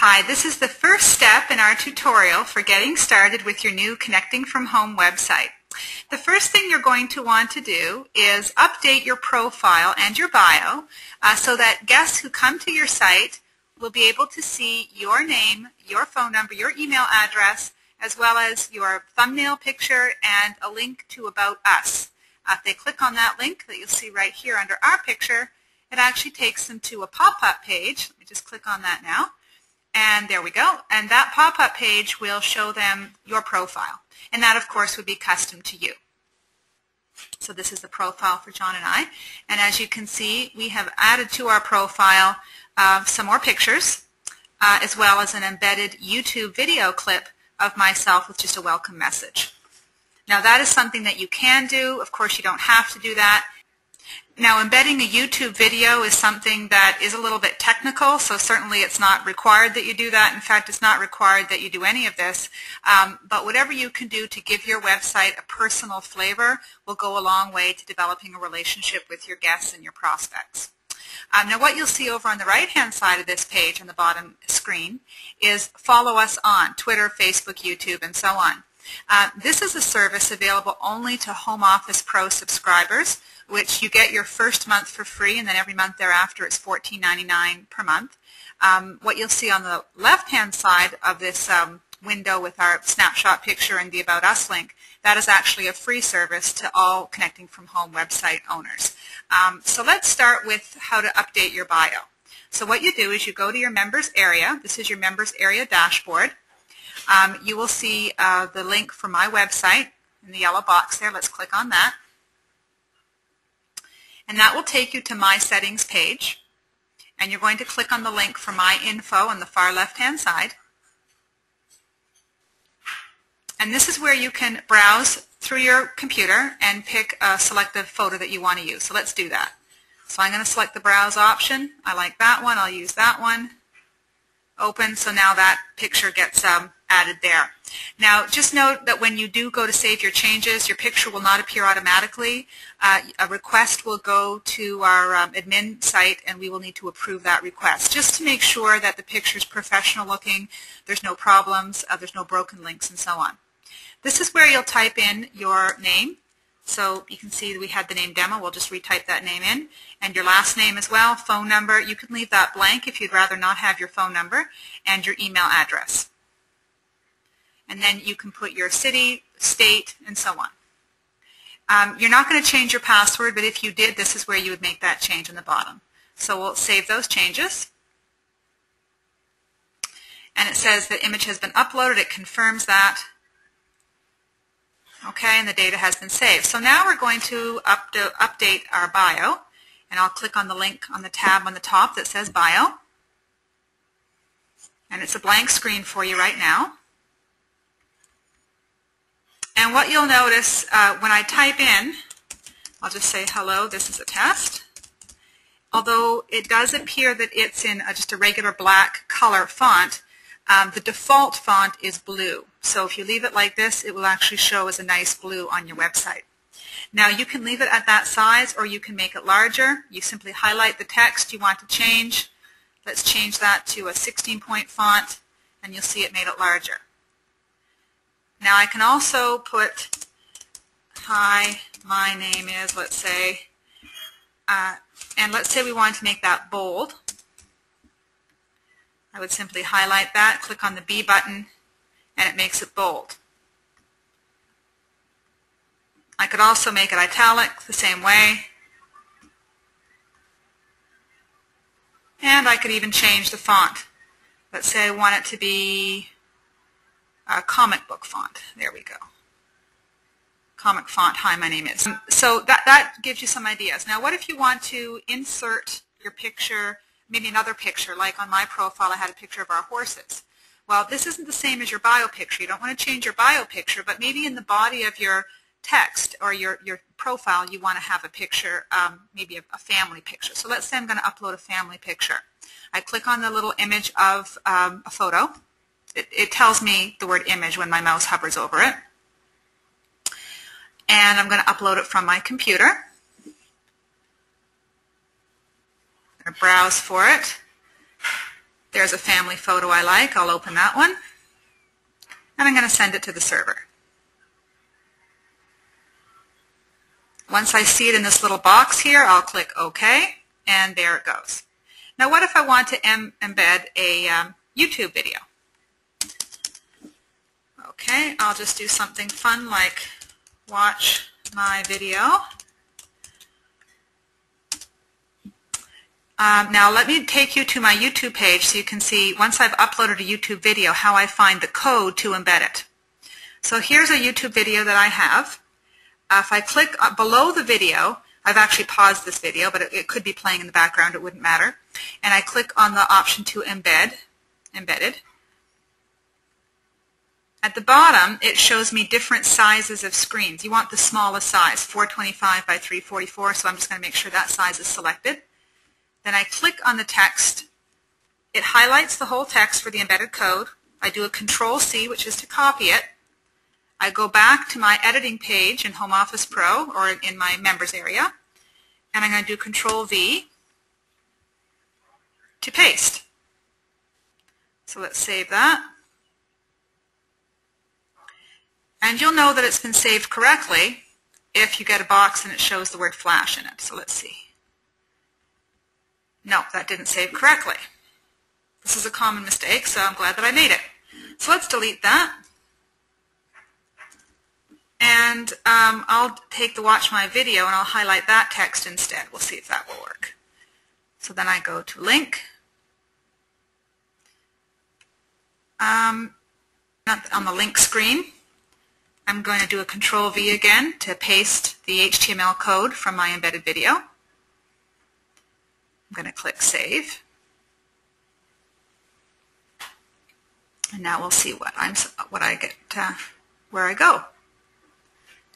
Hi, this is the first step in our tutorial for getting started with your new Connecting from Home website. The first thing you're going to want to do is update your profile and your bio so that guests who come to your site will be able to see your name, your phone number, your email address, as well as your thumbnail picture and a link to About Us. If they click on that link that you'll see right here under our picture, it actually takes them to a pop-up page. Let me just click on that now. And there we go. And that pop-up page will show them your profile. And that, of course, would be custom to you. So this is the profile for John and I. And as you can see, we have added to our profile some more pictures, as well as an embedded YouTube video clip of myself with just a welcome message. Now, that is something that you can do. Of course, you don't have to do that. Now, embedding a YouTube video is something that is a little bit technical, so certainly it's not required that you do that. In fact, it's not required that you do any of this. But whatever you can do to give your website a personal flavor will go a long way to developing a relationship with your guests and your prospects. Now, what you'll see over on the right-hand side of this page on the bottom screen is follow us on Twitter, Facebook, YouTube, and so on. This is a service available only to Home Office Pro subscribers, which you get your first month for free, and then every month thereafter it's $14.99 per month. What you'll see on the left-hand side of this window with our snapshot picture and the About Us link, that is actually a free service to all Connecting from Home website owners. So let's start with how to update your bio. So what you do is you go to your members area. This is your members area dashboard. You will see the link for my website in the yellow box there. Let's click on that. And that will take you to my settings page. And you're going to click on the link for my info on the far left-hand side. And this is where you can browse through your computer and pick a selective photo that you want to use. So let's do that. So I'm going to select the browse option. I like that one. I'll use that one. Open. So now that picture gets added there. Now, just note that when you do go to save your changes, your picture will not appear automatically. A request will go to our admin site, and we will need to approve that request, just to make sure that the picture is professional looking, there's no problems, there's no broken links, and so on. This is where you'll type in your name. So you can see that we had the name Demo. We'll just retype that name in. And your last name as well, phone number. You can leave that blank if you'd rather not have your phone number, and your email address. And then you can put your city, state, and so on. You're not going to change your password, but if you did, this is where you would make that change on the bottom. So we'll save those changes. And it says the image has been uploaded. It confirms that. Okay, and the data has been saved. So now we're going to update our bio. And I'll click on the link on the tab on the top that says Bio. And it's a blank screen for you right now. And what you'll notice when I type in, I'll just say, hello, this is a test. Although it does appear that it's in just a regular black color font, the default font is blue. So if you leave it like this, it will actually show as a nice blue on your website. Now, you can leave it at that size, or you can make it larger. You simply highlight the text you want to change. Let's change that to a 16-point font, and you'll see it made it larger. Now, I can also put, hi, my name is, let's say, and let's say we want to make that bold. I would simply highlight that, click on the B button, and it makes it bold. I could also make it italic the same way. And I could even change the font. Let's say I want it to be a comic book font. There we go. Comic font, hi, my name is. So that gives you some ideas. Now, what if you want to insert your picture, maybe another picture, like on my profile I had a picture of our horses. Well, this isn't the same as your bio picture. You don't want to change your bio picture, but maybe in the body of your text or your profile you want to have a picture, maybe a family picture. So let's say I'm going to upload a family picture. I click on the little image of a photo. It tells me the word image when my mouse hovers over it. And I'm going to upload it from my computer. I'm going to browse for it. There's a family photo I like. I'll open that one. And I'm going to send it to the server. Once I see it in this little box here, I'll click OK, and there it goes. Now what if I want to embed a YouTube video? Okay, I'll just do something fun like watch my video. Now let me take you to my YouTube page so you can see, once I've uploaded a YouTube video, how I find the code to embed it. So here's a YouTube video that I have. If I click below the video, I've actually paused this video, but it could be playing in the background, it wouldn't matter. And I click on the option to embedded. At the bottom, it shows me different sizes of screens. You want the smallest size, 425 by 344, so I'm just going to make sure that size is selected. Then I click on the text. It highlights the whole text for the embedded code. I do a Control-C, which is to copy it. I go back to my editing page in Home Office Pro or in my members area, and I'm going to do Control-V to paste. So let's save that. And you'll know that it's been saved correctly if you get a box and it shows the word flash in it. So let's see. No, that didn't save correctly. This is a common mistake, so I'm glad that I made it. So let's delete that. And I'll take the watch my video and I'll highlight that text instead. We'll see if that will work. So then I go to link. Not on the link screen. I'm going to do a Control-V again to paste the HTML code from my embedded video. I'm going to click Save. And now we'll see what I get, where I go.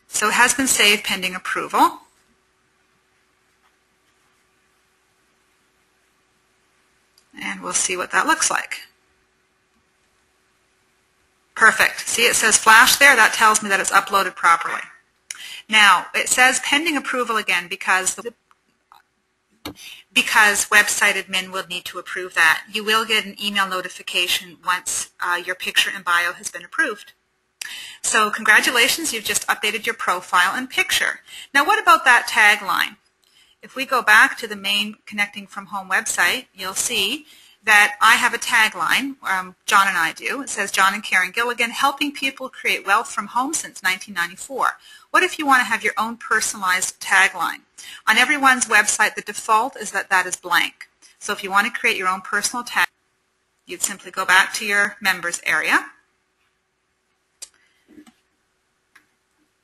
So it has been saved pending approval. And we'll see what that looks like. Perfect. See, it says flash there. That tells me that it's uploaded properly. Now, it says pending approval again because website admin will need to approve that. You will get an email notification once your picture and bio has been approved. So congratulations, you've just updated your profile and picture. Now what about that tagline? If we go back to the main Connecting from Home website, you'll see that I have a tagline, John and I do. It says, John and Karen Gilligan, helping people create wealth from home since 1994. What if you want to have your own personalized tagline? On everyone's website, the default is that that is blank. So if you want to create your own personal tag, you'd simply go back to your members area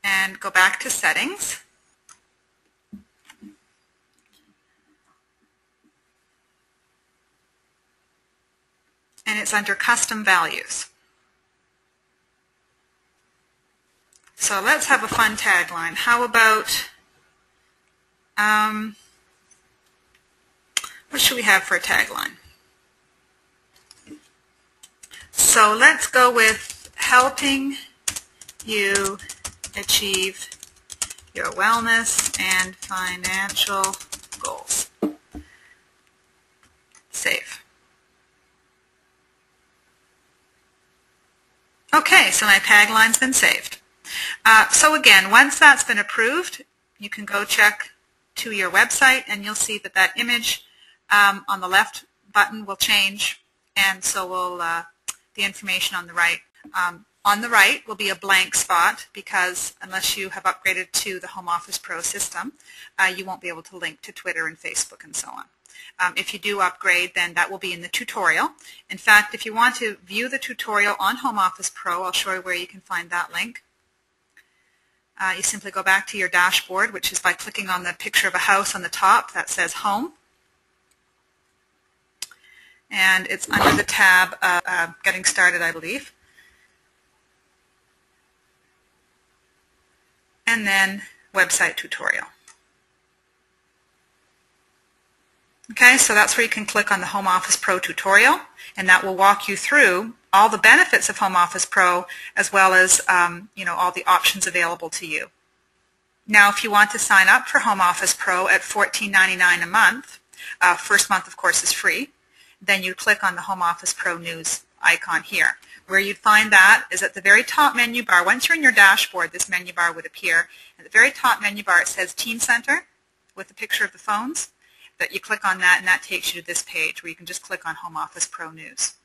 and go back to settings. And it's under custom values. So let's have a fun tagline. How about, what should we have for a tagline? So let's go with helping you achieve your wellness and financial goals. Save. Okay, so my tagline's been saved. So again, once that's been approved, you can go check to your website and you'll see that that image on the left button will change, and so will the information on the right. On the right will be a blank spot because unless you have upgraded to the Home Office Pro system, you won't be able to link to Twitter and Facebook and so on. If you do upgrade, then that will be in the tutorial. In fact, if you want to view the tutorial on Home Office Pro, I'll show you where you can find that link. You simply go back to your dashboard, which is by clicking on the picture of a house on the top that says Home. And it's under the tab Getting Started, I believe. And then Website Tutorial. Okay, so that's where you can click on the Home Office Pro tutorial, and that will walk you through all the benefits of Home Office Pro as well as all the options available to you. Now, if you want to sign up for Home Office Pro at $14.99 a month, first month, of course, is free, then you click on the Home Office Pro News icon here. Where you'd find that is at the very top menu bar. Once you're in your dashboard, this menu bar would appear. At the very top menu bar, it says Team Center with a picture of the phones. That you click on that, and that takes you to this page where you can just click on Home Office Pro News.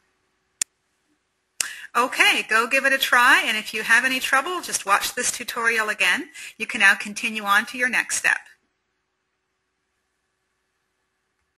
Okay, go give it a try, and if you have any trouble, just watch this tutorial again. You can now continue on to your next step.